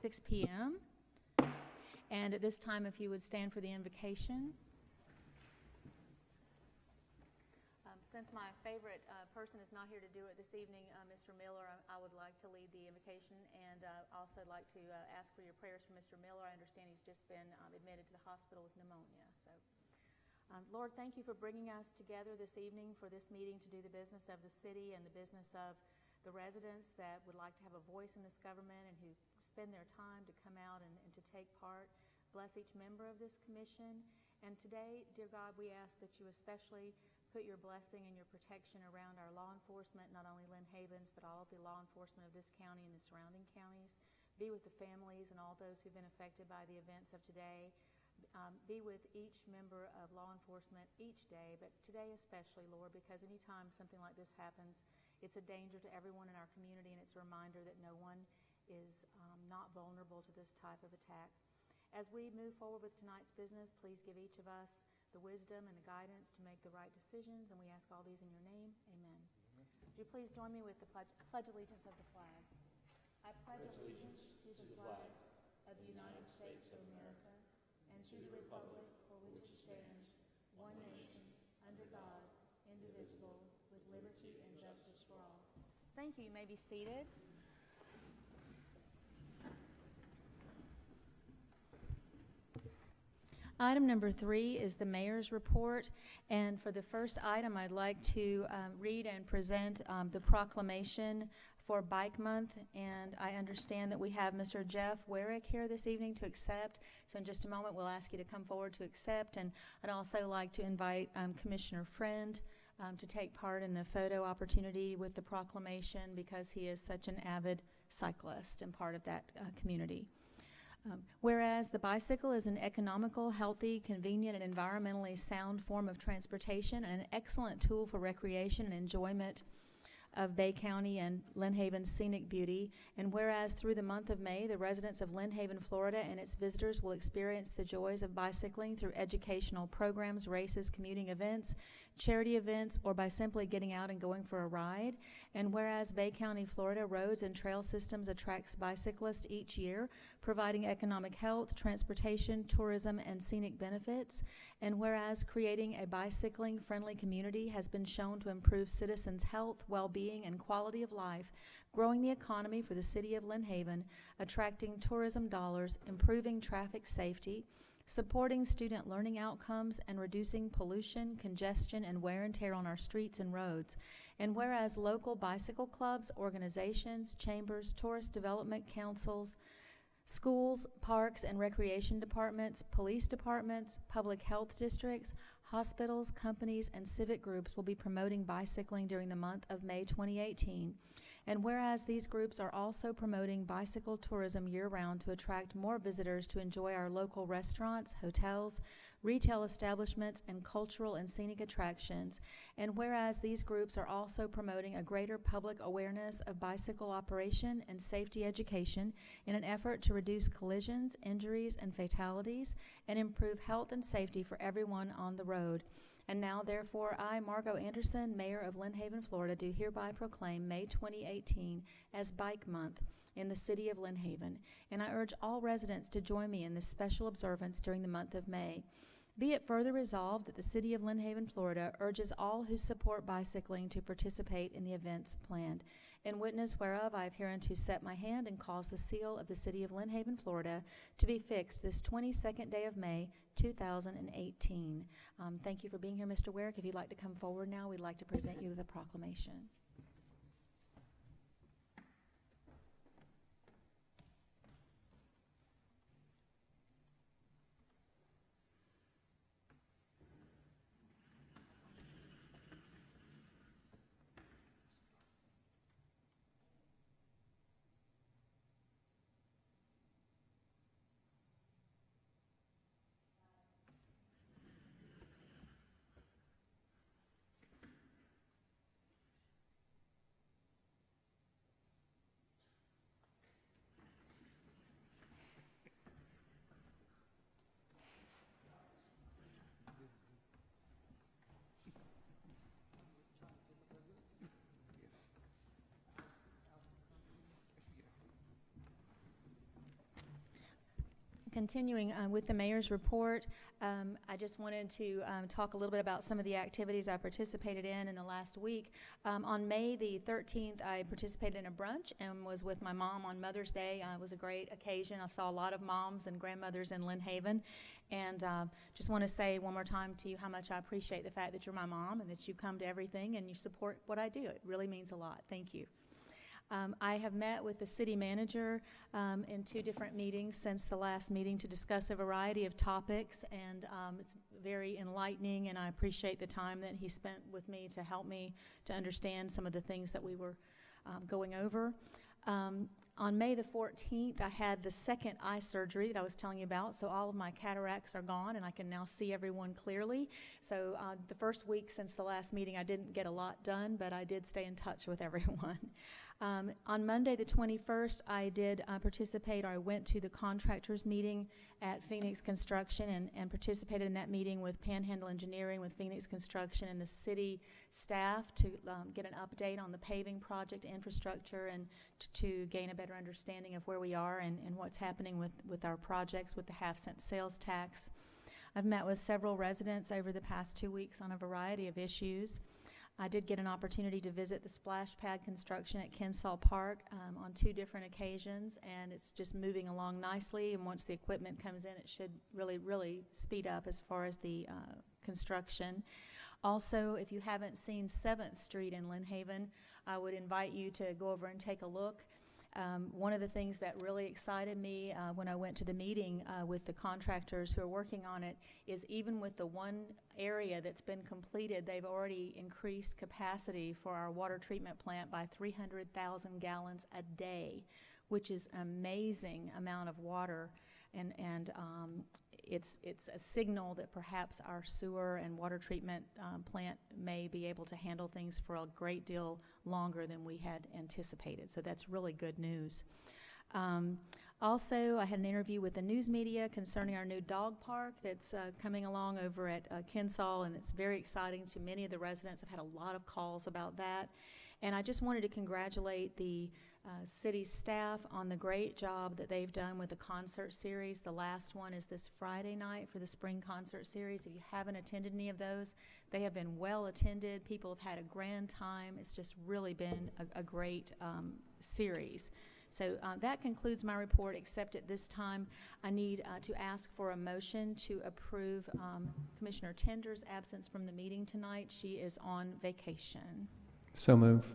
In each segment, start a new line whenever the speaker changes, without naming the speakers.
6 p.m. And at this time, if you would stand for the invocation. Since my favorite person is not here to do it this evening, Mr. Miller, I would like to lead the invocation, and also like to ask for your prayers for Mr. Miller. I understand he's just been admitted to the hospital with pneumonia. So, Lord, thank you for bringing us together this evening for this meeting to do the business of the city and the business of the residents that would like to have a voice in this government and who spend their time to come out and to take part. Bless each member of this commission. And today, dear God, we ask that you especially put your blessing and your protection around our law enforcement, not only Lynn Haven's, but all of the law enforcement of this county and the surrounding counties. Be with the families and all those who've been affected by the events of today. Be with each member of law enforcement each day, but today especially, Lord, because anytime something like this happens, it's a danger to everyone in our community, and it's a reminder that no one is not vulnerable to this type of attack. As we move forward with tonight's business, please give each of us the wisdom and the guidance to make the right decisions, and we ask all these in your name. Amen. Would you please join me with the pledge allegiance of the flag? I pledge allegiance to the flag of the United States of America and to the republic for which it stands, one nation, under God, indivisible, with liberty and justice for all. Thank you. You may be seated. Item number 3 is the mayor's report, and for the first item, I'd like to read and present the proclamation for Bike Month, and I understand that we have Mr. Jeff Warwick here this evening to accept, so in just a moment we'll ask you to come forward to accept, and I'd also like to invite Commissioner Friend to take part in the photo opportunity with the proclamation because he is such an avid cyclist and part of that community. Whereas the bicycle is an economical, healthy, convenient, and environmentally sound form of transportation and an excellent tool for recreation and enjoyment of Bay County and Lynn Haven's scenic beauty, and whereas through the month of May, the residents of Lynn Haven, Florida, and its visitors will experience the joys of bicycling through educational programs, races, commuting events, charity events, or by simply getting out and going for a ride, and whereas Bay County, Florida roads and trail systems attracts bicyclists each year, providing economic health, transportation, tourism, and scenic benefits, and whereas creating a bicycling-friendly community has been shown to improve citizens' health, well-being, and quality of life, growing the economy for the city of Lynn Haven, attracting tourism dollars, improving traffic safety, supporting student learning outcomes, and reducing pollution, congestion, and wear and tear on our streets and roads. And whereas local bicycle clubs, organizations, chambers, tourist development councils, schools, parks, and recreation departments, police departments, public health districts, hospitals, companies, and civic groups will be promoting bicycling during the month of May 2018. And whereas these groups are also promoting bicycle tourism year-round to attract more visitors to enjoy our local restaurants, hotels, retail establishments, and cultural and scenic attractions. And whereas these groups are also promoting a greater public awareness of bicycle operation and safety education in an effort to reduce collisions, injuries, and fatalities, and improve health and safety for everyone on the road. And now, therefore, I, Margot Anderson, Mayor of Lynn Haven, Florida, do hereby proclaim May 2018 as Bike Month in the city of Lynn Haven, and I urge all residents to join me in this special observance during the month of May. Be it further resolved that the city of Lynn Haven, Florida, urges all who support bicycling to participate in the events planned. In witness whereof, I have hereunto set my hand and caused the seal of the city of Lynn Haven, Florida, to be fixed this 22nd day of May, 2018. Thank you for being here, Mr. Warwick. If you'd like to come forward now, we'd like to present you with a proclamation. Continuing with the mayor's report, I just wanted to talk a little bit about some of the activities I participated in the last week. On May the 13th, I participated in a brunch and was with my mom on Mother's Day. It was a great occasion. I saw a lot of moms and grandmothers in Lynn Haven, and just want to say one more time to you how much I appreciate the fact that you're my mom and that you come to everything and you support what I do. It really means a lot. Thank you. I have met with the city manager in 2 different meetings since the last meeting to discuss a variety of topics, and it's very enlightening, and I appreciate the time that he spent with me to help me to understand some of the things that we were going over. On May the 14th, I had the second eye surgery that I was telling you about, so all of my cataracts are gone, and I can now see everyone clearly. So the first week since the last meeting, I didn't get a lot done, but I did stay in touch with everyone. On Monday the 21st, I did participate, or I went to the contractors meeting at Phoenix Construction and participated in that meeting with Panhandle Engineering, with Phoenix Construction, and the city staff to get an update on the paving project infrastructure and to gain a better understanding of where we are and what's happening with our projects with the half-cent sales tax. I've met with several residents over the past 2 weeks on a variety of issues. I did get an opportunity to visit the splash pad construction at Kensaw Park on 2 different occasions, and it's just moving along nicely, and once the equipment comes in, it should really speed up as far as the construction. Also, if you haven't seen 7th Street in Lynn Haven, I would invite you to go over and take a look. One of the things that really excited me when I went to the meeting with the contractors who are working on it is even with the one area that's been completed, they've already increased capacity for our water treatment plant by 300,000 gallons a day, which is an amazing amount of water, and it's a signal that perhaps our sewer and water treatment plant may be able to handle things for a great deal longer than we had anticipated. So that's really good news. Also, I had an interview with the news media concerning our new dog park that's coming along over at Kensaw, and it's very exciting to many of the residents. I've had a lot of calls about that. And I just wanted to congratulate the city staff on the great job that they've done with the concert series. The last one is this Friday night for the spring concert series. If you haven't attended any of those, they have been well attended. People have had a grand time. It's just really been a great series. So that concludes my report, except at this time I need to ask for a motion to approve Commissioner Tender's absence from the meeting tonight. She is on vacation.
So move.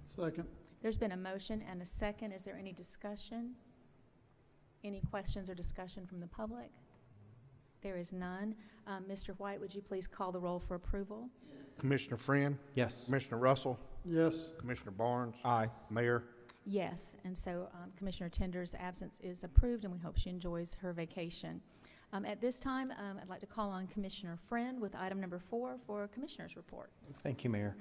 Second.
There's been a motion and a second. Is there any discussion? Any questions or discussion from the public? There is none. Mr. White, would you please call the roll for approval?
Commissioner Friend?
Yes.
Commissioner Russell?
Yes.
Commissioner Barnes?
Aye.
Mayor?
Yes, and so Commissioner Tender's absence is approved, and we hope she enjoys her vacation. At this time, I'd like to call on Commissioner Friend with item number 4 for Commissioner's report.
Thank you, Mayor.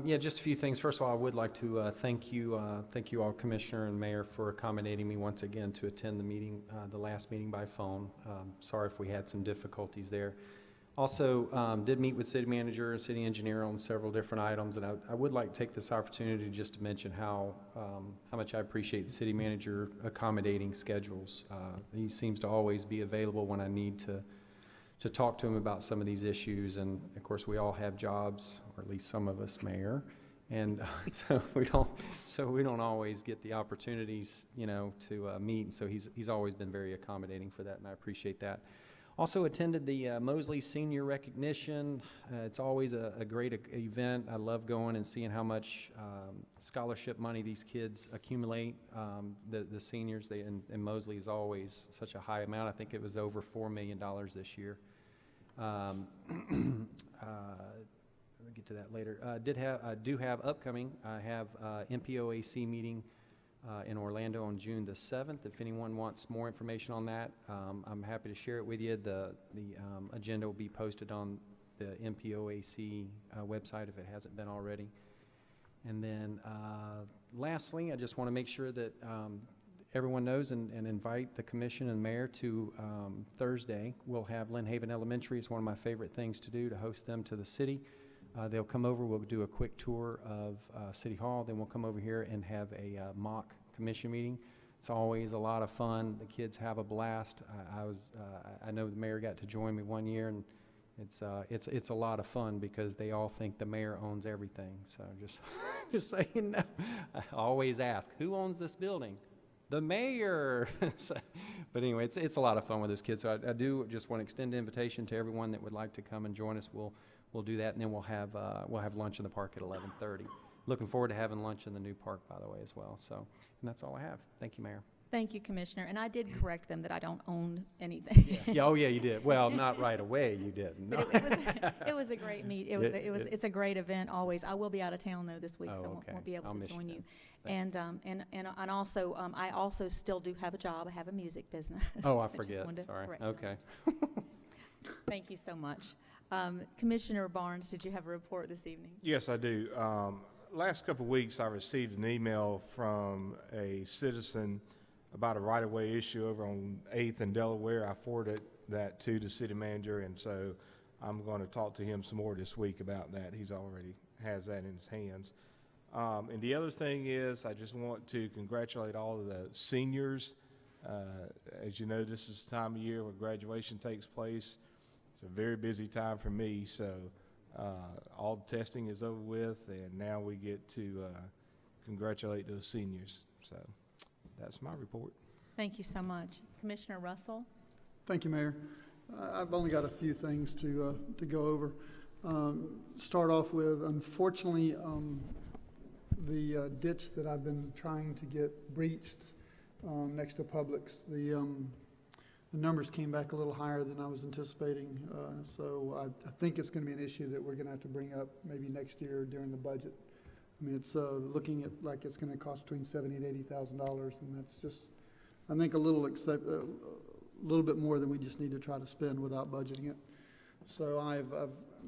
Yeah, just a few things. First of all, I would like to thank you all, Commissioner and Mayor, for accommodating me once again to attend the meeting, the last meeting by phone. Sorry if we had some difficulties there. Also, did meet with City Manager and City Engineer on several different items, and I would like to take this opportunity just to mention how much I appreciate the City Manager accommodating schedules. He seems to always be available when I need to talk to him about some of these issues, and of course we all have jobs, or at least some of us, Mayor, and so we don't always get the opportunities, to meet. And so he's always been very accommodating for that, and I appreciate that. Also attended the Mosley Senior Recognition. It's always a great event. I love going and seeing how much scholarship money these kids accumulate. The seniors, and Mosley is always such a high amount. I think it was over $4 million this year. I'll get to that later. I do have upcoming. I have MPOAC meeting in Orlando on June the 7th. If anyone wants more information on that, I'm happy to share it with you. The agenda will be posted on the MPOAC website if it hasn't been already. And then lastly, I just want to make sure that everyone knows and invite the Commission and Mayor to Thursday. We'll have Lynn Haven Elementary. It's one of my favorite things to do, to host them to the city. They'll come over, we'll do a quick tour of City Hall, then we'll come over here and have a mock commission meeting. It's always a lot of fun. The kids have a blast. I know the mayor got to join me one year, and it's a lot of fun because they all think the mayor owns everything. So just so you know, I always ask, who owns this building? The mayor. But anyway, it's a lot of fun with those kids. So I do just want to extend an invitation to everyone that would like to come and join us. We'll do that, and then we'll have lunch in the park at 11:30. Looking forward to having lunch in the new park, by the way, as well. So, and that's all I have. Thank you, Mayor.
Thank you, Commissioner. And I did correct them that I don't own anything.
Yeah, oh yeah, you did. Well, not right away, you didn't. No.
But it was a great meet. It's a great event always. I will be out of town though this week, so
okay.
won't be able
I'll
to
miss
join
you
you.
then.
And also I also still do have a job. I have a music business.
Oh, I
just
forget.
wanted to
Sorry.
correct you.
Okay.
Thank you so much. Commissioner Barnes, did you have a report this evening?
Yes, I do. Last couple of weeks, I received an email from a citizen about a right-of-way issue over on 8th and Delaware. I forwarded that to the city manager, and so I'm going to talk to him some more this week about that. He's already has that in his hands. And the other thing is, I just want to congratulate all of the seniors. As you know, this is the time of year where graduation takes place. It's a very busy time for me, so all the testing is over with, and now we get to congratulate those seniors. So that's my report.
Thank you so much. Commissioner Russell?
Thank you, Mayor. I've only got a few things to go over. Start off with, unfortunately, the ditch that I've been trying to get breached next to Publix, the numbers came back a little higher than I was anticipating, so I think it's going to be an issue that we're going to have to bring up maybe next year during the budget. I mean, it's looking at like it's going to cost between $70,000 and $80,000, and that's just, I think, a little bit more than we just need to try to spend without budgeting it. So I've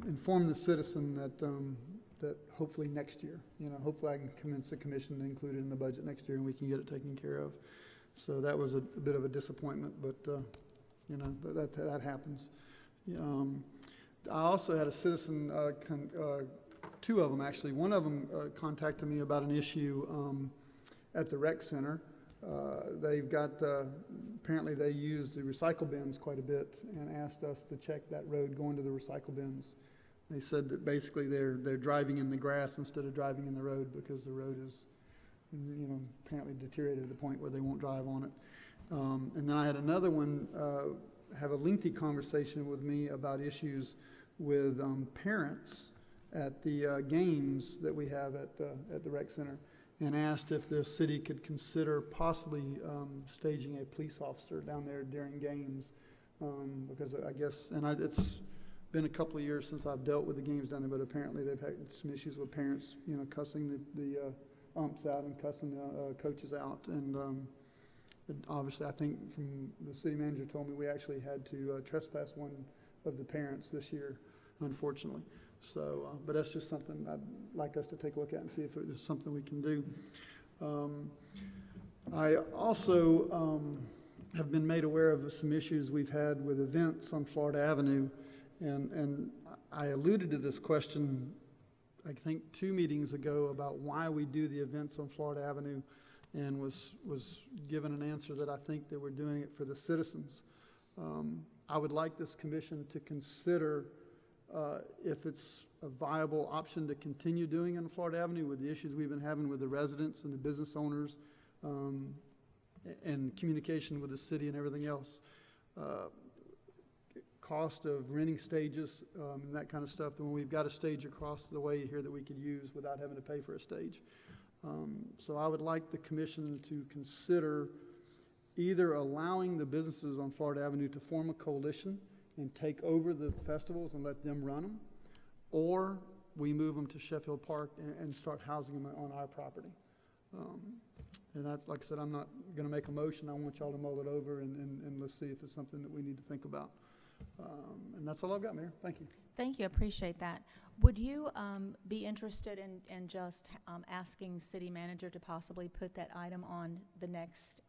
informed the citizen that hopefully next year, hopefully I can convince the commission to include it in the budget next year and we can get it taken care of. So that was a bit of a disappointment, but that happens. I also had a citizen, two of them actually. One of them contacted me about an issue at the rec center. They've got, apparently they use the recycle bins quite a bit and asked us to check that road going to the recycle bins. They said that basically they're driving in the grass instead of driving in the road because the road is, apparently deteriorated to the point where they won't drive on it. And then I had another one have a lengthy conversation with me about issues with parents at the games that we have at the rec center, and asked if the city could consider possibly staging a police officer down there during games, because I guess, it's been a couple of years since I've dealt with the games down there, but apparently they've had some issues with parents, cussing the umps out and cussing the coaches out, and obviously I think from the city manager told me we actually had to trespass one of the parents this year, unfortunately. So, but that's just something I'd like us to take a look at and see if it's something we can do. I also have been made aware of some issues we've had with events on Florida Avenue, and I alluded to this question, I think 2 meetings ago, about why we do the events on Florida Avenue, and was given an answer that I think that we're doing it for the citizens. I would like this commission to consider if it's a viable option to continue doing on Florida Avenue with the issues we've been having with the residents and the business owners, and communication with the city and everything else. Cost of renting stages and that kind of stuff, when we've got a stage across the way here that we could use without having to pay for a stage. So I would like the commission to consider either allowing the businesses on Florida Avenue to form a coalition and take over the festivals and let them run them, or we move them to Sheffield Park and start housing them on our property. And that's, like I said, I'm not going to make a motion. I want y'all to mull it over and let's see if it's something that we need to think about. And that's all I've got, Mayor. Thank you.
Thank you. I appreciate that. Would you be interested in just asking city manager to possibly put that item on the next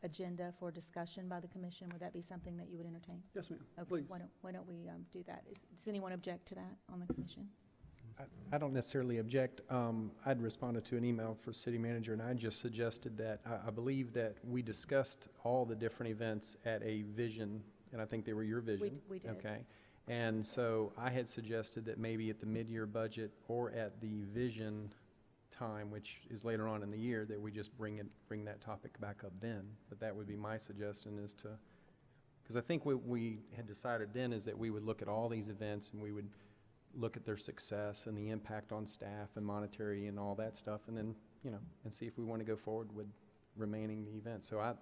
agenda for discussion by the commission? Would that be something that you would entertain?
Yes, ma'am.
Okay.
Please.
Why don't we do that? Does anyone object to that on the commission?
I don't necessarily object. I'd responded to an email for city manager, and I just suggested that I believe that we discussed all the different events at a vision, and I think they were your vision.
We did.
Okay. And so I had suggested that maybe at the mid-year budget or at the vision time, which is later on in the year, that we just bring that topic back up then. But that would be my suggestion, is to, because I think what we had decided then is that we would look at all these events and we would look at their success and the impact on staff and monetary and all that stuff, and then, and see if we want to go forward with remaining the event. So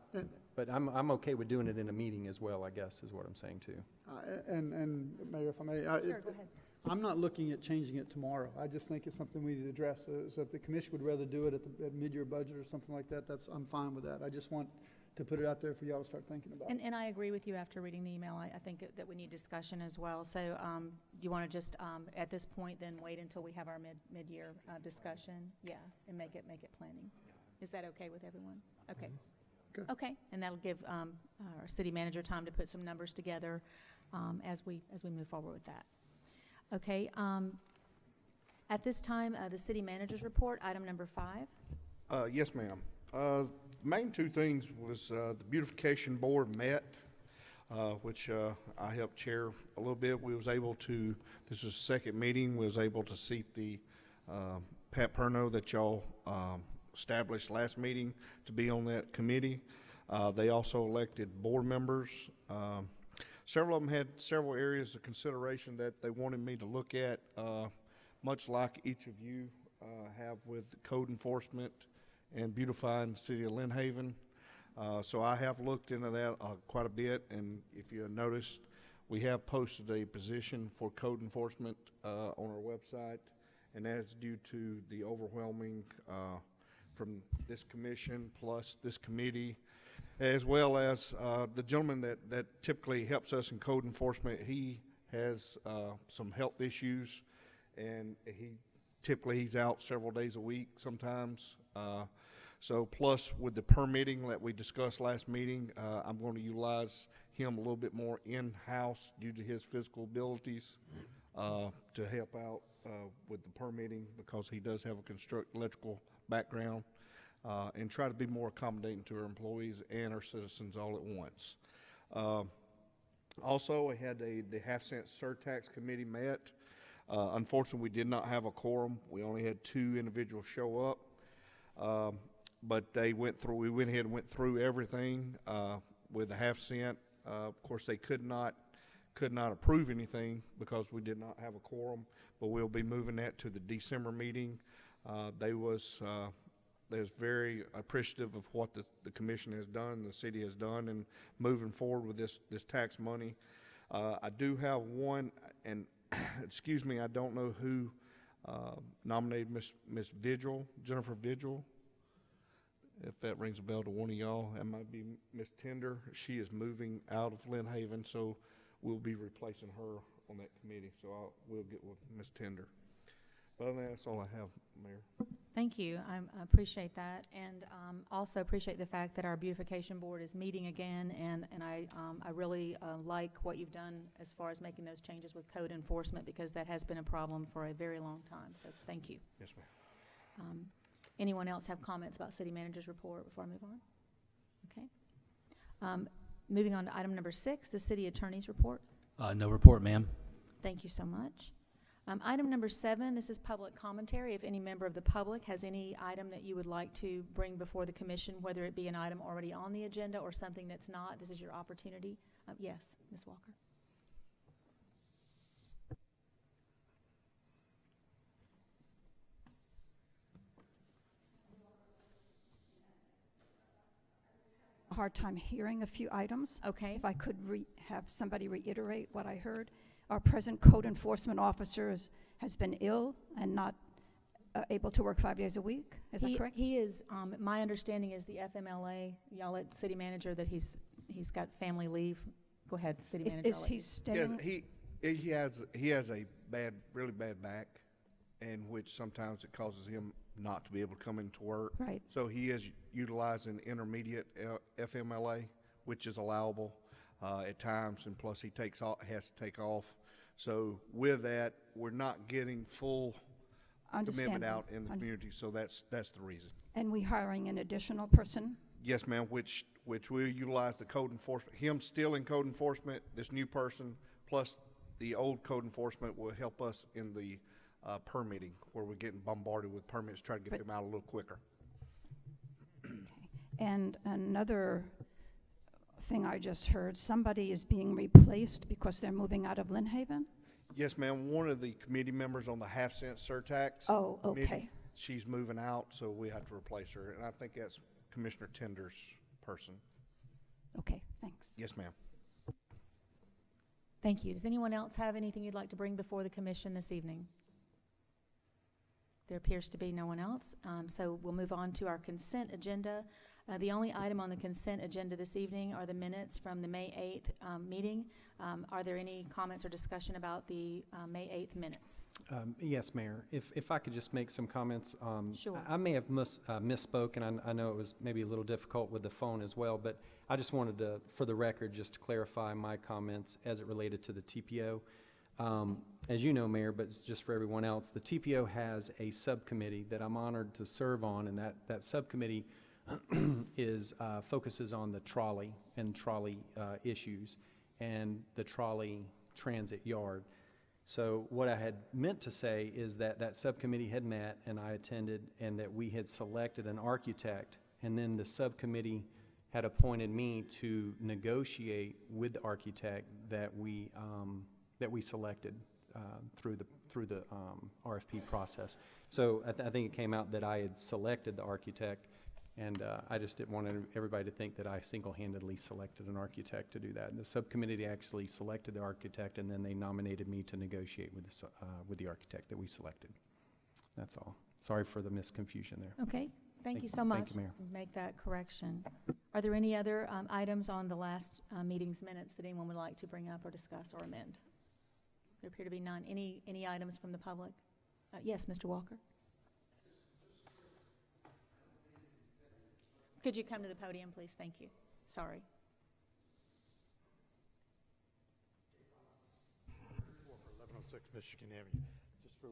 but I'm okay with doing it in a meeting as well, I guess, is what I'm saying too.
And Mayor, if I may,
Sure, go ahead.
I'm not looking at changing it tomorrow. I just think it's something we need to address. So if the commission would rather do it at mid-year budget or something like that, I'm fine with that. I just want to put it out there for y'all to start thinking about.
And I agree with you after reading the email. I think that we need discussion as well. So you want to just, at this point, then wait until we have our mid-year discussion? Yeah, and make it planning. Is that okay with everyone? Okay.
Okay.
Okay, and that'll give our city manager time to put some numbers together as we move forward with that. Okay. At this time, the city manager's report, item number 5.
Yes, ma'am. Main two things was the beautification board met, which I helped chair a little bit. We was able to, this is the second meeting, we was able to seat the Pat Perno that y'all established last meeting to be on that committee. They also elected board members. Several of them had several areas of consideration that they wanted me to look at, much like each of you have with code enforcement and beautifying the city of Lynn Haven. So I have looked into that quite a bit, and if you have noticed, we have posted a position for code enforcement on our website, and that's due to the overwhelming from this commission plus this committee, as well as the gentleman that typically helps us in code enforcement. He has some health issues, and he's out several days a week sometimes. So plus with the permitting that we discussed last meeting, I'm going to utilize him a little bit more in-house due to his physical abilities to help out with the permitting, because he does have a electrical background, and try to be more accommodating to our employees and our citizens all at once. Also, I had the half-cent surtax committee met. Unfortunately, we did not have a quorum. We only had 2 individuals show up. But we went ahead and went through everything with the half-cent. Of course, they could not approve anything because we did not have a quorum, but we'll be moving that to the December meeting. They was very appreciative of what the commission has done, the city has done, and moving forward with this tax money. I do have one, and excuse me, I don't know who nominated Miss Vigil, Jennifer Vigil. If that rings a bell to one of y'all, that might be Miss Tender. She is moving out of Lynn Haven, so we'll be replacing her on that committee. So we'll get with Miss Tender. But other than that, that's all I have, Mayor.
Thank you. I appreciate that, and also appreciate the fact that our beautification board is meeting again, and I really like what you've done as far as making those changes with code enforcement, because that has been a problem for a very long time. So thank you.
Yes, ma'am.
Anyone else have comments about city manager's report before I move on? Okay. Moving on to item number 6, the city attorney's report.
No report, ma'am.
Thank you so much. Item number 7, this is public commentary. If any member of the public has any item that you would like to bring before the commission, whether it be an item already on the agenda or something that's not, this is your opportunity. Yes, Ms. Walker.
A hard time hearing a few items.
Okay.
If I could have somebody reiterate what I heard. Our present code enforcement officer has been ill and not able to work 5 days a week. Is that correct?
He is, my understanding is the FMLA, y'all at city manager, that he's got family leave. Go ahead, city manager.
Is he staying?
Yeah, he has a really bad back, in which sometimes it causes him not to be able to come into work.
Right.
So he is utilizing intermediate FMLA, which is allowable at times, and plus he has to take off So with that, we're not getting full commitment
Understandable.
out in the community, so that's the reason.
And we hiring an additional person?
Yes, ma'am, which will utilize the code enforcement, him still in code enforcement, this new person, plus the old code enforcement will help us in the permitting, where we're getting bombarded with permits, try to get
But-
them out a little quicker.
And another thing I just heard, somebody is being replaced because they're moving out of Lynn Haven?
Yes, ma'am, one of the committee members on the half-cent surtax.
Oh,
committee,
okay.
she's moving out, so we have to replace her, and I think that's Commissioner Tender's person.
Okay, thanks.
Yes, ma'am.
Thank you. Does anyone else have anything you'd like to bring before the commission this evening? There appears to be no one else, so we'll move on to our consent agenda. The only item on the consent agenda this evening are the minutes from the May 8th meeting. Are there any comments or discussion about the May 8th minutes?
Yes, Mayor. If I could just make some comments.
Sure.
I may have misspoke, and I know it was maybe a little difficult with the phone as well, but I just wanted to, for the record, just to clarify my comments as it related to the TPO. As you know, Mayor, but it's just for everyone else, the TPO has a subcommittee that I'm honored to serve on, and that subcommittee focuses on the trolley and trolley issues and the trolley transit yard. So what I had meant to say is that subcommittee had met and I attended, and that we had selected an architect, and then the subcommittee had appointed me to negotiate with the architect that we selected through the RFP process. So I think it came out that I had selected the architect, and I just didn't want everybody to think that I single-handedly selected an architect to do that. The subcommittee actually selected the architect, and then they nominated me to negotiate with the architect that we selected. That's all. Sorry for the misconfusion there.
Okay, thank you so
Thank
much.
you, Mayor.
Make that correction. Are there any other items on the last meeting's minutes that anyone would like to bring up or discuss or amend? There appear to be none. Any items from the public? Yes, Mr. Walker? Could you come to the podium, please? Thank you. Sorry.
For 1106 Michigan Avenue, just for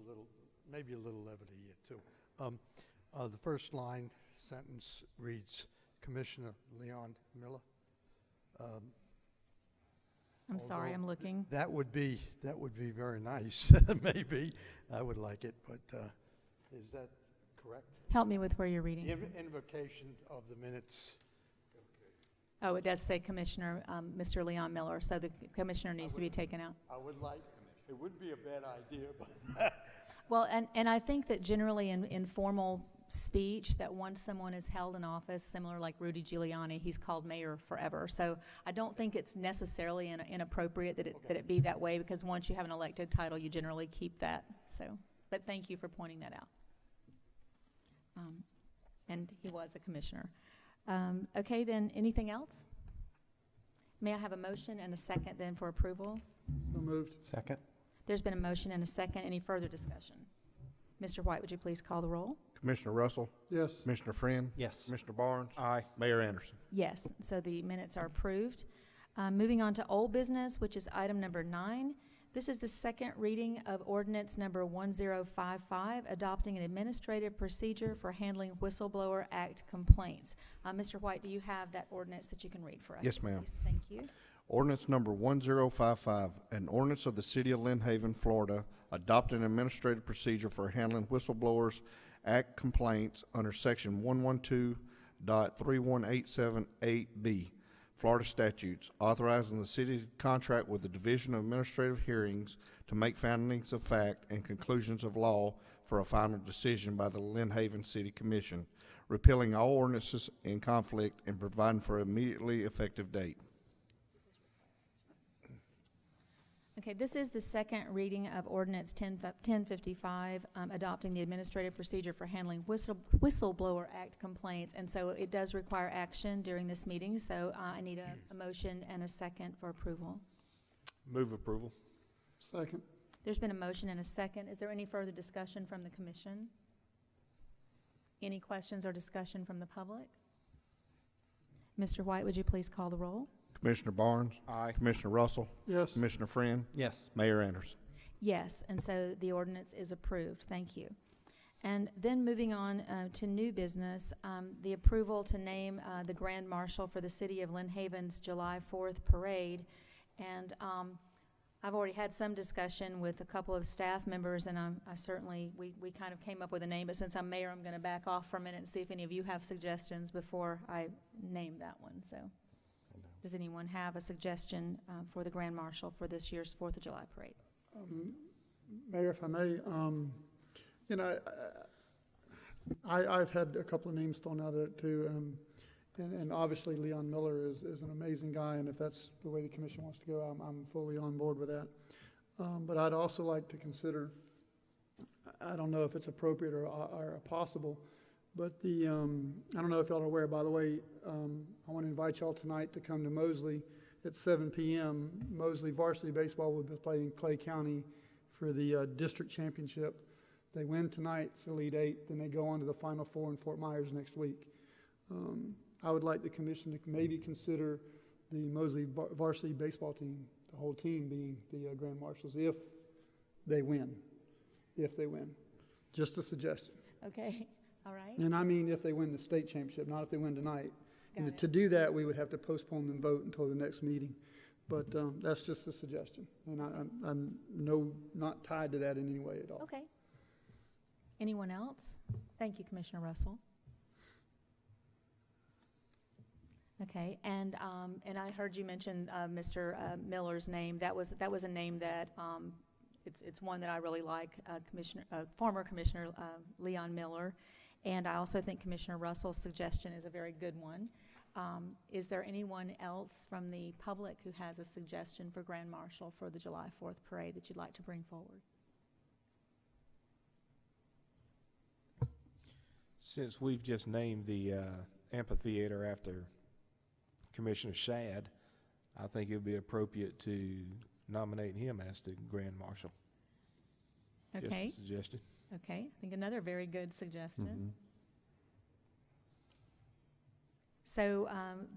maybe a little levity too. The first line sentence reads, Commissioner Leon Miller.
I'm sorry, I'm looking.
That would be very nice. Maybe I would like it, but is that correct?
Help me with where you're reading.
Invocation of the minutes.
Oh, it does say Commissioner, Mr. Leon Miller, so the commissioner needs to be taken out.
I would like. It wouldn't be a bad idea, but.
Well, and I think that generally in formal speech, that once someone is held in office, similar like Rudy Giuliani, he's called mayor forever. So I don't think it's necessarily inappropriate that it be that way, because once you have an elected title, you generally keep that. So, but thank you for pointing that out. And he was a commissioner. Okay, then, anything else? May I have a motion and a second then for approval?
So moved.
Second?
There's been a motion and a second. Any further discussion? Mr. White, would you please call the roll?
Commissioner Russell,
Yes.
Commissioner Friend,
Yes.
Commissioner Barnes,
Aye.
Mayor Anderson.
Yes, so the minutes are approved. Moving on to old business, which is item number 9. This is the second reading of ordinance number 1055, adopting an administrative procedure for handling Whistleblower Act complaints. Mr. White, do you have that ordinance that you can read for us?
Yes, ma'am.
Please? Thank you.
Ordinance number 1055, an ordinance of the City of Lynn Haven, Florida, adopting an administrative procedure for handling Whistleblowers Act complaints under Section 112.31878B, Florida statutes, authorizing the city to contract with the Division of Administrative Hearings to make findings of fact and conclusions of law for a final decision by the Lynn Haven City Commission, repealing all ordinances in conflict and providing for an immediately effective date.
Okay, this is the second reading of ordinance 1055, adopting the administrative procedure for handling Whistleblower Act complaints. And so it does require action during this meeting, so I need a motion and a second for approval.
Move approval.
Second.
There's been a motion and a second. Is there any further discussion from the commission? Any questions or discussion from the public? Mr. White, would you please call the roll?
Commissioner Barnes,
Aye.
Commissioner Russell,
Yes.
Commissioner Friend,
Yes.
Mayor Anderson.
Yes, and so the ordinance is approved. Thank you. And then moving on to new business, the approval to name the Grand Marshal for the City of Lynn Haven's July 4th Parade. And I've already had some discussion with a couple of staff members, and I certainly, we kind of came up with a name, but since I'm mayor, I'm going to back off for a minute and see if any of you have suggestions before I name that one. So does anyone have a suggestion for the Grand Marshal for this year's 4th of July Parade?
Mayor, if I may, you know, I've had a couple of names thrown out there too, and obviously Leon Miller is an amazing guy, and if that's the way the commission wants to go, I'm fully on board with that. But I'd also like to consider, I don't know if it's appropriate or possible, but the, I don't know if y'all are aware, by the way, I want to invite y'all tonight to come to Mosley at 7 p.m. Mosley varsity baseball will be playing Clay County for the district championship. They win tonight, it's Elite Eight, then they go on to the Final Four in Fort Myers next week. I would like the commission to maybe consider the Mosley varsity baseball team, the whole team being the Grand Marshals, if they win. Just a suggestion.
Okay, all right.
And I mean if they win the state championship, not if they win tonight.
Got
And
it.
to do that, we would have to postpone the vote until the next meeting. But that's just a suggestion, and I'm not tied to that in any way at all.
Okay. Anyone else? Thank you, Commissioner Russell. Okay, and I heard you mention Mr. Miller's name. That was a name that it's one that I really like. Former Commissioner Leon Miller, and I also think Commissioner Russell's suggestion is a very good one. Is there anyone else from the public who has a suggestion for Grand Marshal for the July 4th parade that you'd like to bring forward?
Since we've just named the amphitheater after Commissioner Shad, I think it would be appropriate to nominate him as the Grand Marshal.
Okay,
Just a suggestion.
okay. I think another very good suggestion.
Mhm.
So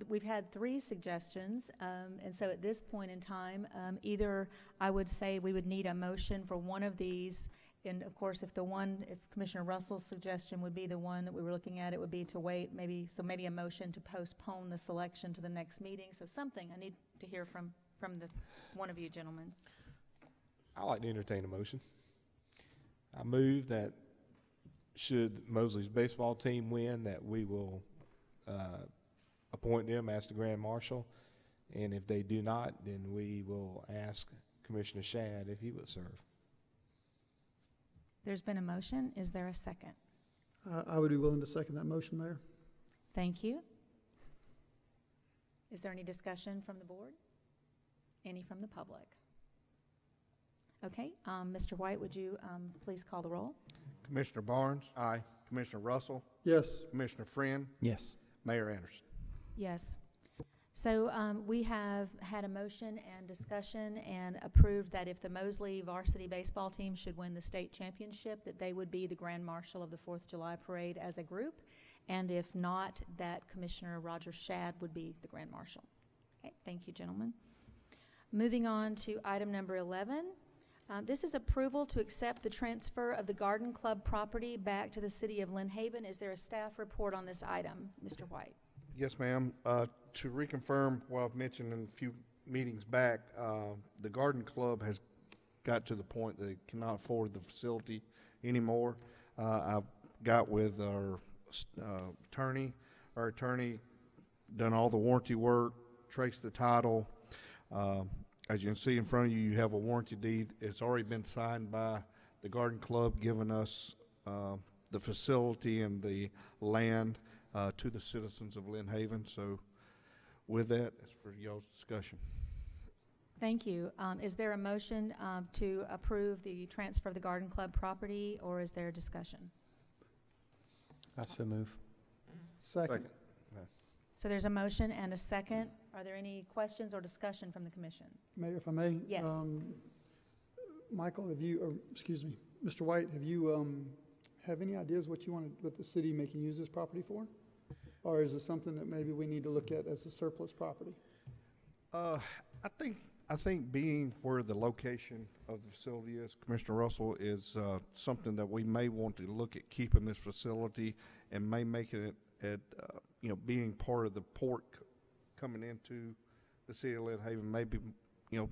we've had 3 suggestions, and so at this point in time, either I would say we would need a motion for one of these, and of course, if Commissioner Russell's suggestion would be the one that we were looking at, it would be to wait, maybe a motion to postpone the selection to the next meeting. So something I need to hear from one of you gentlemen.
I'd like to entertain a motion. I move that should Mosley's baseball team win, that we will appoint them as the Grand Marshal, and if they do not, then we will ask Commissioner Shad if he would serve.
There's been a motion. Is there a second?
I would be willing to second that motion, Mayor.
Thank you. Is there any discussion from the board? Any from the public? Okay, Mr. White, would you please call the roll?
Commissioner Barnes,
Aye.
Commissioner Russell,
Yes.
Commissioner Friend,
Yes.
Mayor Anderson.
Yes. So we have had a motion and discussion and approved that if the Mosley varsity baseball team should win the state championship, that they would be the Grand Marshal of the 4th of July Parade as a group. And if not, that Commissioner Roger Shad would be the Grand Marshal. Okay, thank you, gentlemen. Moving on to item number 11. This is approval to accept the transfer of the Garden Club property back to the city of Lynn Haven. Is there a staff report on this item, Mr. White?
Yes, ma'am. To reconfirm what I've mentioned in a few meetings back, the Garden Club has got to the point that it cannot afford the facility anymore. I've got with our attorney. Our attorney done all the warranty work, traced the title. As you can see in front of you, you have a warranty deed. It's already been signed by the Garden Club, giving us the facility and the land to the citizens of Lynn Haven. So with that, it's for y'all's discussion.
Thank you. Is there a motion to approve the transfer of the Garden Club property, or is there a discussion?
I so move.
Second.
So there's a motion and a second. Are there any questions or discussion from the commission?
Mayor, if I may?
Yes.
Michael, Mr. White, have you have any ideas what the city can use this property for? Or is it something that maybe we need to look at as a surplus property?
I think being where the location of the facility is, Commissioner Russell, is something that we may want to look at keeping this facility and may make it at being part of the port coming into the city of Lynn Haven, maybe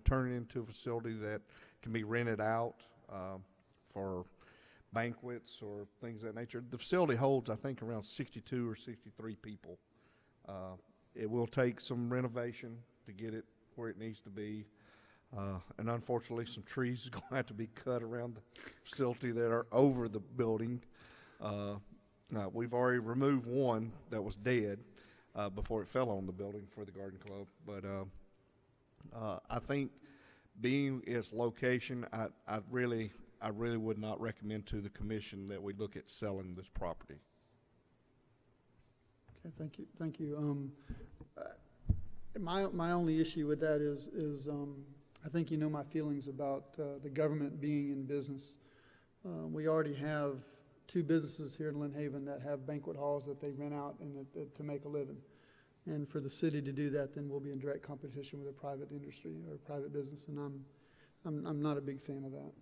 turn it into a facility that can be rented out for banquets or things of that nature. The facility holds, I think, around 62 or 63 people. It will take some renovation to get it where it needs to be. And unfortunately, some trees are going to have to be cut around the facility that are over the building. We've already removed one that was dead before it fell on the building for the garden club. But I think being its location, I really would not recommend to the commission that we look at selling this property.
Okay, thank you. My only issue with that is I think you know my feelings about the government being in business. We already have 2 businesses here in Lynn Haven that have banquet halls that they rent out and to make a living. And for the city to do that, then we'll be in direct competition with a private industry or private business, and I'm not a big fan of that.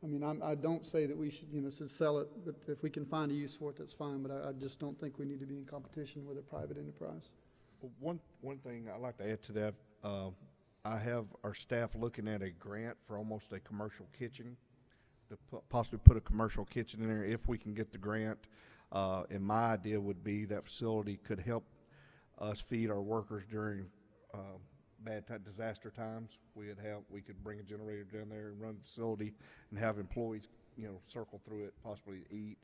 I mean, I don't say that we should sell it, but if we can find a use for it, that's fine. But I just don't think we need to be in competition with a private enterprise.
One thing I'd like to add to that, I have our staff looking at a grant for almost a commercial kitchen, to possibly put a commercial kitchen in there if we can get the grant. And my idea would be that facility could help us feed our workers during disaster times. We could bring a generator down there and run the facility and have employees, circle through it, possibly eat.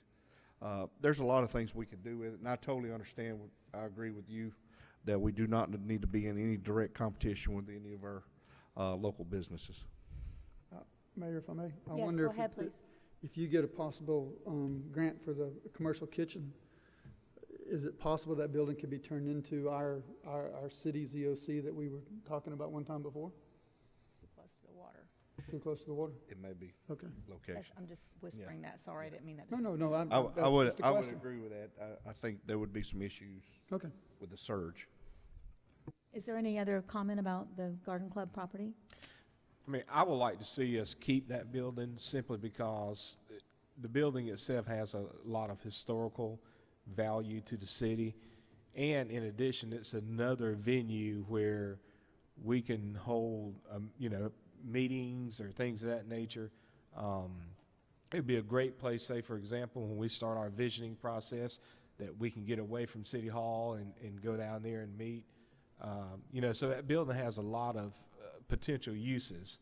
There's a lot of things we could do with it, and I totally understand. I agree with you that we do not need to be in any direct competition with any of our local businesses.
Mayor, if I may, I
Yes,
wonder
go ahead, please.
if you get a possible grant for the commercial kitchen, is it possible that building could be turned into our city's EOC that we were talking about one time before?
Too close to the water.
Too close to the water?
It may be
Okay.
location.
I'm just whispering that. Sorry, I didn't mean that.
No.
I would
just a question.
agree with that. I think there would be some issues
Okay.
with the surge.
Is there any other comment about the garden club property?
I mean, I would like to see us keep that building simply because the building itself has a lot of historical value to the city. And in addition, it's another venue where we can hold, meetings or things of that nature. It'd be a great place, say, for example, when we start our visioning process, that we can get away from City Hall and go down there and meet. So that building has a lot of potential uses.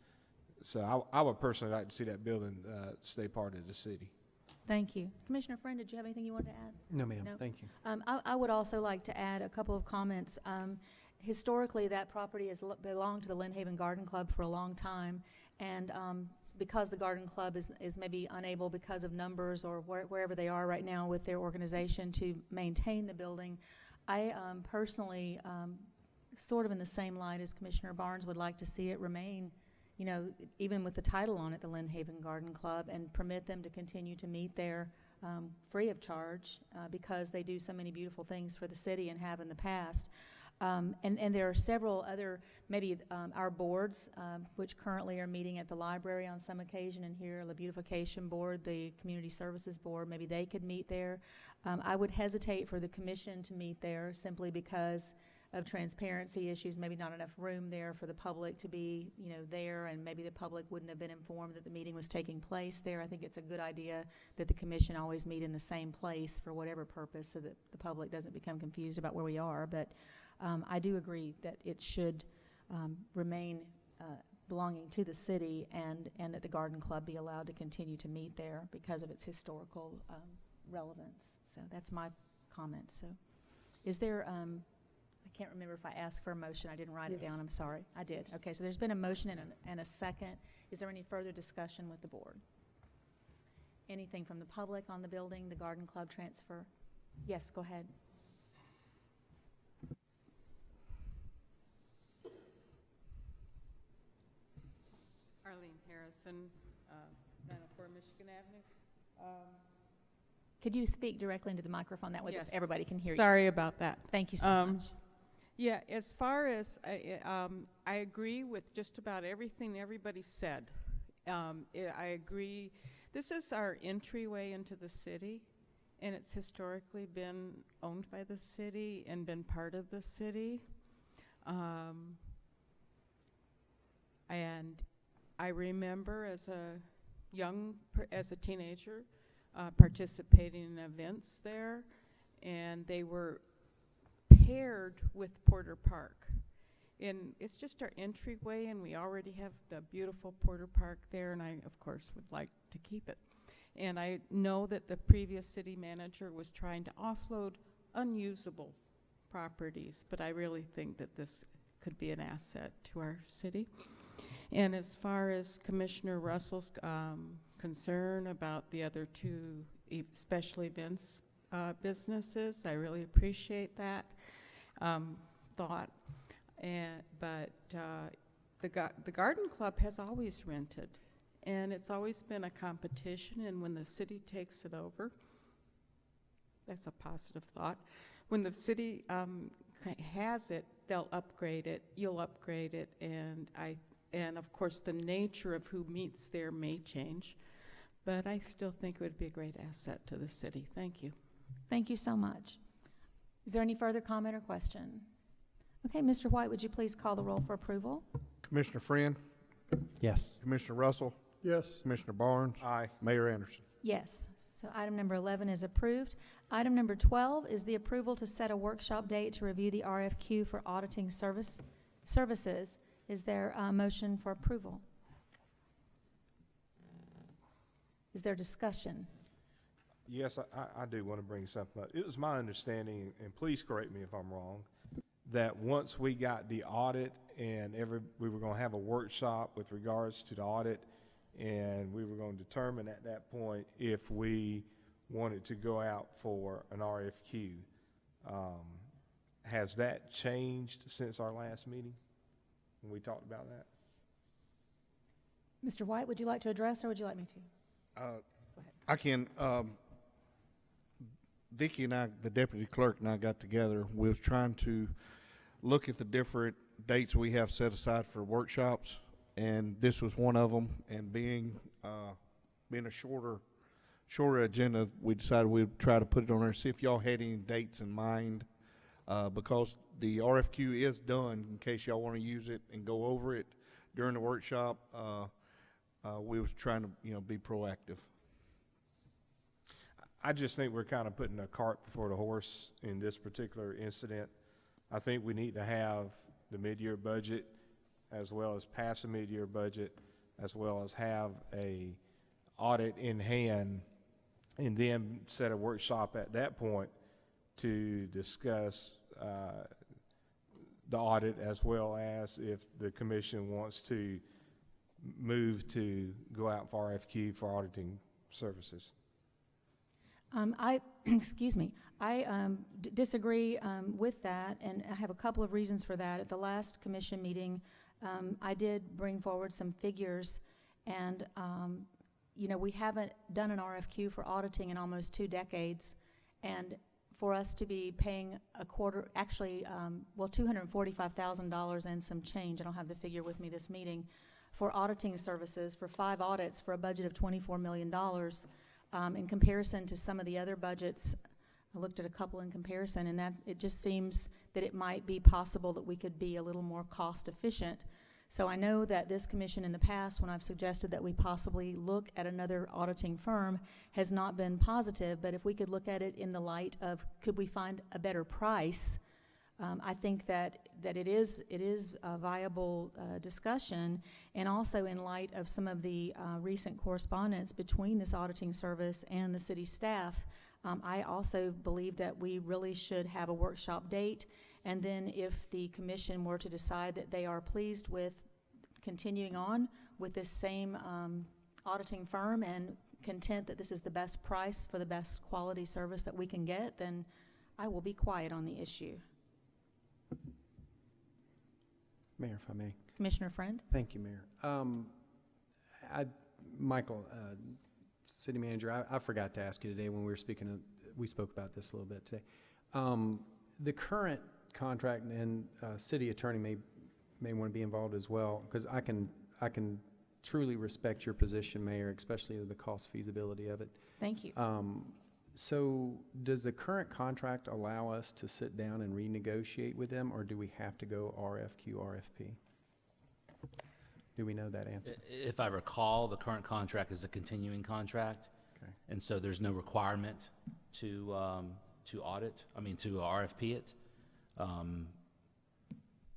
So I would personally like to see that building stay part of the city.
Thank you. Commissioner Friend, did you have anything you wanted to add?
No, ma'am.
No.
Thank you.
I would also like to add a couple of comments. Historically, that property has belonged to the Lynn Haven Garden Club for a long time, and because the Garden Club is maybe unable because of numbers or wherever they are right now with their organization to maintain the building, I personally, sort of in the same light as Commissioner Barnes, would like to see it remain, even with the title on it, the Lynn Haven Garden Club, and permit them to continue to meet there free of charge because they do so many beautiful things for the city and have in the past. And there are several other, maybe our boards, which currently are meeting at the library on some occasion, and here the beautification board, the community services board, maybe they could meet there. I would hesitate for the commission to meet there simply because of transparency issues, maybe not enough room there for the public to be, there, and maybe the public wouldn't have been informed that the meeting was taking place there. I think it's a good idea that the commission always meet in the same place for whatever purpose so that the public doesn't become confused about where we are. But I do agree that it should remain belonging to the city, and that the Garden Club be allowed to continue to meet there because of its historical relevance. So that's my comment. So is there, I can't remember if I asked for a motion. I didn't write it down. I'm sorry. I did. Okay, so there's been a motion and a second. Is there any further discussion with the board? Anything from the public on the building, the Garden Club transfer? Yes, go ahead.
Arlene Harrison, 904 Michigan Avenue.
Could you speak directly into the microphone? That way that
Yes.
everybody can hear you.
Sorry about that.
Thank you so much.
Yeah, as far as, I agree with just about everything everybody said. I agree. This is our entryway into the city, and it's historically been owned by the city and been part of the city. And I remember as a teenager, participating in events there, and they were paired with Porter Park. And it's just our entryway, and we already have the beautiful Porter Park there, and I, of course, would like to keep it. And I know that the previous city manager was trying to offload unusable properties, but I really think that this could be an asset to our city. And as far as Commissioner Russell's concern about the other two special events businesses, I really appreciate that thought. But the Garden Club has always rented, and it's always been a competition, and when the city takes it over, that's a positive thought. When the city has it, they'll upgrade it, you'll upgrade it, and of course the nature of who meets there may change, but I still think it would be a great asset to the city. Thank you.
Thank you so much. Is there any further comment or question? Okay, Mr. White, would you please call the roll for approval?
Commissioner Friend,
Yes.
Commissioner Russell,
Yes.
Commissioner Barnes,
Aye.
Mayor Anderson.
Yes. So item number 11 is approved. Item number 12 is the approval to set a workshop date to review the RFQ for auditing services. Is there a motion for approval? Is there discussion?
Yes, I do want to bring something up. It was my understanding, and please correct me if I'm wrong, that once we got the audit and we were going to have a workshop with regards to the audit, and we were going to determine at that point if we wanted to go out for an RFQ. Has that changed since our last meeting when we talked about that?
Mr. White, would you like to address, or would you like me to?
I can, Vicki and I, the deputy clerk and I got together. We was trying to look at the different dates we have set aside for workshops, and this was one of them. And being a shorter agenda, we decided we'd try to put it on there, see if y'all had any dates in mind, because the RFQ is done in case y'all want to use it and go over it during the workshop. We was trying to, be proactive.
I just think we're kind of putting a cart before the horse in this particular incident. I think we need to have the mid-year budget, as well as pass a mid-year budget, as well as have a audit in hand, and then set a workshop at that point to discuss the audit, as well as if the commission wants to move to go out for RFQ for auditing services.
Excuse me, I disagree with that, and I have a couple of reasons for that. At the last commission meeting, I did bring forward some figures, and we haven't done an RFQ for auditing in almost 2 decades, and for us to be paying $245,000 and some change, I don't have the figure with me this meeting, for auditing services for 5 audits for a budget of $24 million. In comparison to some of the other budgets, I looked at a couple in comparison, and that it just seems that it might be possible that we could be a little more cost efficient. So I know that this commission in the past, when I've suggested that we possibly look at another auditing firm, has not been positive, but if we could look at it in the light of could we find a better price, I think that it is a viable discussion, and also in light of some of the recent correspondence between this auditing service and the city staff. I also believe that we really should have a workshop date, and then if the commission were to decide that they are pleased with continuing on with this same auditing firm and content that this is the best price for the best quality service that we can get, then I will be quiet on the issue.
Mayor, if I may.
Commissioner Friend?
Thank you, Mayor. Michael, City Manager, I forgot to ask you today when we were speaking, we spoke about this a little bit today. The current contract, and city attorney may want to be involved as well, because I can truly respect your position, Mayor, especially the cost feasibility of it.
Thank you.
So does the current contract allow us to sit down and renegotiate with them, or do we have to go RFQ, RFP? Do we know that answer?
If I recall, the current contract is a continuing contract.
Okay.
And so there's no requirement to RFP it.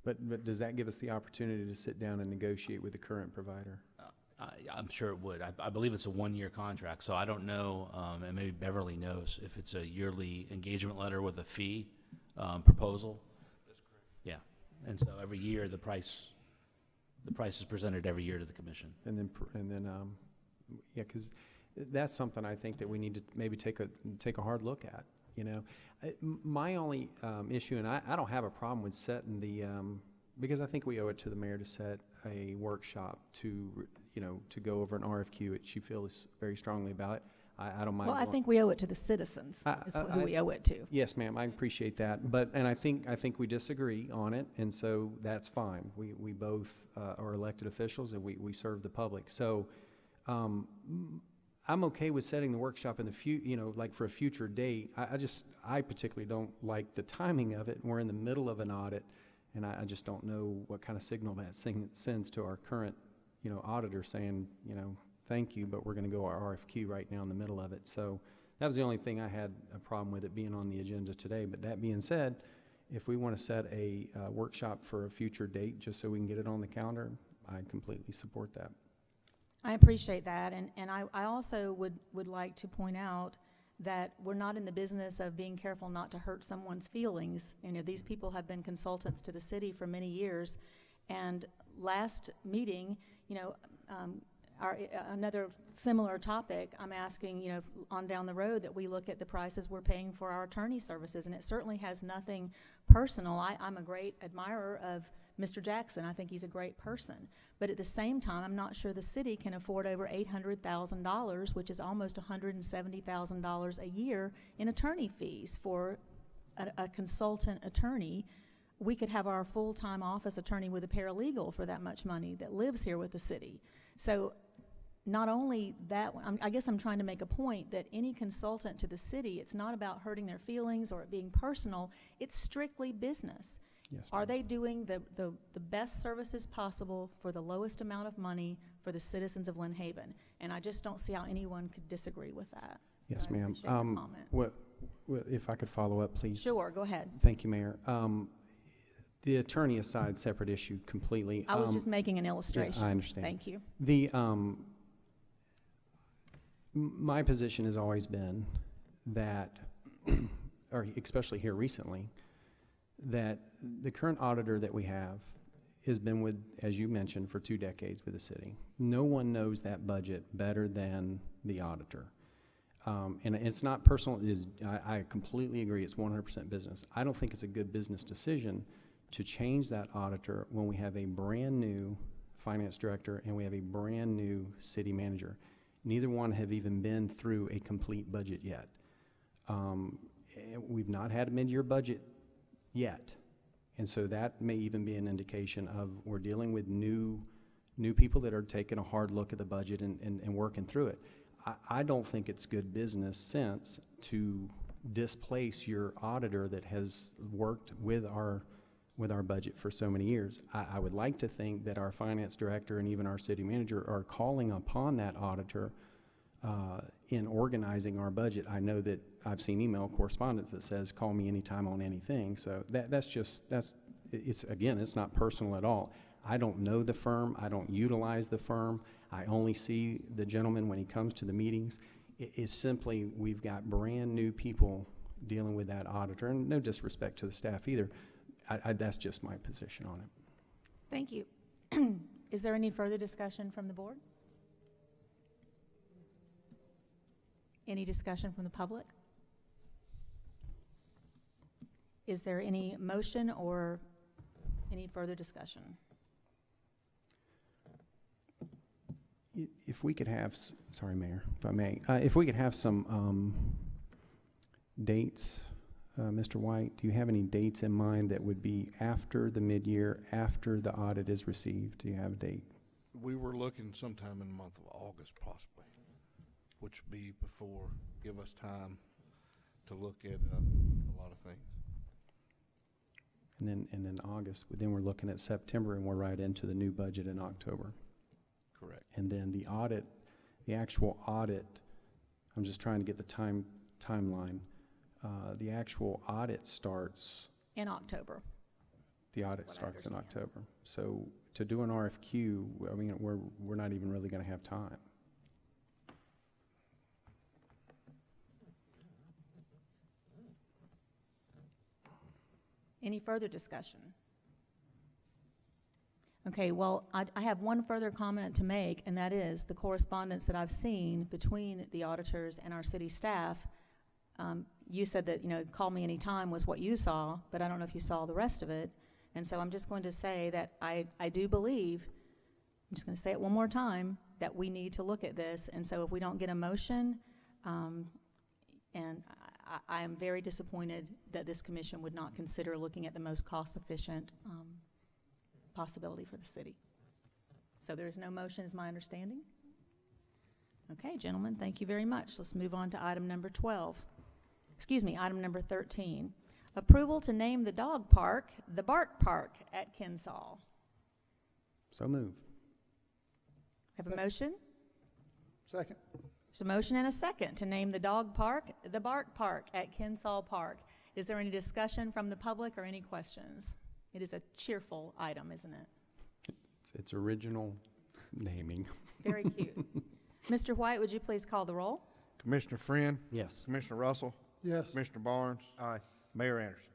But does that give us the opportunity to sit down and negotiate with the current provider?
I'm sure it would. I believe it's a one-year contract, so I don't know, and maybe Beverly knows, if it's a yearly engagement letter with a fee proposal. That's correct. Yeah, and so every year the price is presented every year to the commission.
And then, yeah, because that's something I think that we need to maybe take a hard look at. You know, my only issue, and I don't have a problem with setting the, because I think we owe it to the mayor to set a workshop to go over an RFQ that she feels very strongly about. I don't mind.
Well, I think we owe it to the citizens, is who we owe it to.
Yes, ma'am, I appreciate that. And I think we disagree on it, and so that's fine. We both are elected officials, and we serve the public. So I'm okay with setting the workshop in the like for a future date. I particularly don't like the timing of it. We're in the middle of an audit, and I just don't know what kind of signal that sends to our current, auditor saying, thank you, but we're going to go our RFQ right now in the middle of it. So that was the only thing I had a problem with it being on the agenda today. But that being said, if we want to set a workshop for a future date just so we can get it on the calendar, I completely support that.
I appreciate that, and I also would like to point out that we're not in the business of being careful not to hurt someone's feelings. These people have been consultants to the city for many years, and last meeting, another similar topic, I'm asking, on down the road that we look at the prices we're paying for our attorney services, and it certainly has nothing personal. I'm a great admirer of Mr. Jackson. I think he's a great person. But at the same time, I'm not sure the city can afford over $800,000, which is almost $170,000 a year in attorney fees for a consultant attorney. We could have our full-time office attorney with a paralegal for that much money that lives here with the city. So not only that, I guess I'm trying to make a point that any consultant to the city, it's not about hurting their feelings or it being personal. It's strictly business.
Yes,
Are they doing the best services possible for the lowest amount of money for the citizens of Lynn Haven? And I just don't see how anyone could disagree with that.
Yes,
So I
ma'am.
appreciate your comments.
What, if I could follow up, please.
Sure, go ahead.
Thank you, Mayor. The attorney aside, separate issue completely.
I was just making an illustration.
I understand.
Thank you.
My position has always been that, or especially here recently, that the current auditor that we have has been with, as you mentioned, for 2 decades with the city. No one knows that budget better than the auditor. And it's not personal. I completely agree. It's 100% business. I don't think it's a good business decision to change that auditor when we have a brand new finance director and we have a brand new city manager. Neither one have even been through a complete budget yet. We've not had a mid-year budget yet. And so that may even be an indication of we're dealing with new people that are taking a hard look at the budget and working through it. I don't think it's good business sense to displace your auditor that has worked with our budget for so many years. I would like to think that our finance director and even our city manager are calling upon that auditor in organizing our budget. I know that I've seen email correspondence that says, call me anytime on anything. So it's not personal at all. I don't know the firm. I don't utilize the firm. I only see the gentleman when he comes to the meetings. It's simply, we've got brand new people dealing with that auditor, and no disrespect to the staff either. That's just my position on it.
Thank you. Is there any further discussion from the board? Any discussion from the public? Is there any motion or any further discussion?
If we could have, sorry, Mayor, if I may, if we could have some dates Mr. White, do you have any dates in mind that would be after the mid-year, after the audit is received? Do you have a date?
We were looking sometime in the month of August possibly, which would be before, give us time to look at a lot of things.
And then August, then we're looking at September, and we're right into the new budget in October.
Correct.
And then the audit, the actual audit, I'm just trying to get the timeline. The actual audit starts,
In October.
the audit
What I
starts in
understand.
October. So to do an RFQ, I mean, we're not even really gonna have time.
Any further discussion? Okay, well, I have one further comment to make, and that is the correspondence that I've seen between the auditors and our city staff. You said that, call me anytime was what you saw, but I don't know if you saw the rest of it. And so I'm just going to say that I do believe, I'm just going to say it one more time, that we need to look at this. And so if we don't get a motion, and I am very disappointed that this commission would not consider looking at the most cost-efficient possibility for the city. So there is no motion, is my understanding? Okay, gentlemen, thank you very much. Let's move on to item number 12. Excuse me, item number 13. Approval to name the dog park the Bark Park at Kinsall.
So move.
Have a motion?
Second.
There's a motion and a second to name the dog park the Bark Park at Kinsall Park. Is there any discussion from the public or any questions? It is a cheerful item, isn't it?
It's original naming.
Very cute. Mr. White, would you please call the roll?
Commissioner Friend,
Yes.
Commissioner Russell,
Yes.
Commissioner Barnes. Aye. Mayor Anderson.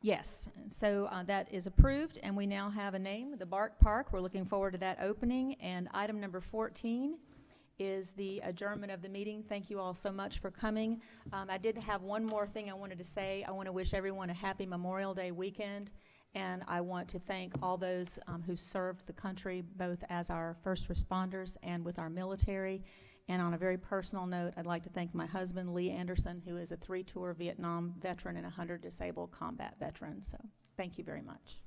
Yes, so that is approved, and we now have a name, the Bark Park. We're looking forward to that opening. And item number 14 is the adjournment of the meeting. Thank you all so much for coming. I did have one more thing I wanted to say. I want to wish everyone a happy Memorial Day weekend, and I want to thank all those who served the country, both as our first responders and with our military. And on a very personal note, I'd like to thank my husband, Lee Anderson, who is a 3-tour Vietnam veteran and a 100 disabled combat veteran. So thank you very much.